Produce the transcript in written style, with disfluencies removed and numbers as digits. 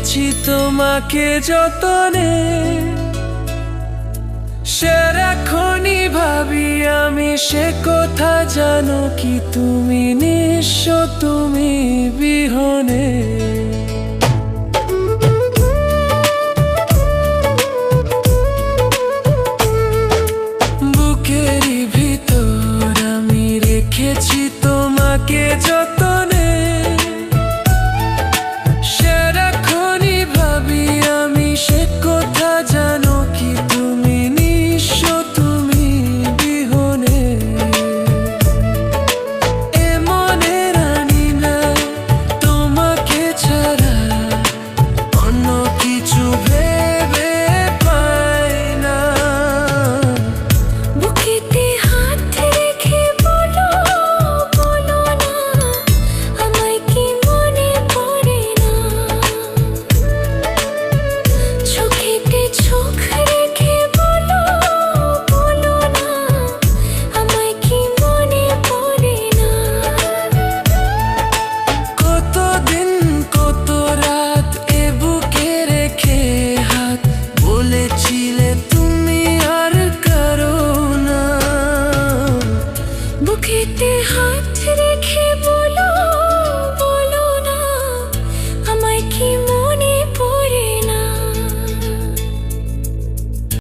রেখেছি তোমাকে যতনে, সারাক্ষণই ভাবি আমি সে কথা, জানো কি তুমি নিঃস্ব, তুমি বিহনে। বুকেরই ভিতর আমি রেখেছি তোমাকে যতনে, সারাক্ষণই ভাবি আমি সে কথা, জানো কি তুমি নিঃস্ব, তুমি বিহনে। এ মনে রানি না তোমাকে ছাড়া অন্য কিছু ভেবে পাই না। বুকেতে হাত রেখে বলো, বলো না আমায় কি মনে পড়ে না। চোখেতে চোখ রেখে বলো, বলো না আমায় কি মনে পড়ে না। কতদিন কত রাত এ বুকে রেখে হাত বলেছিলে তুমি আর কারো না। বুকেতে হাত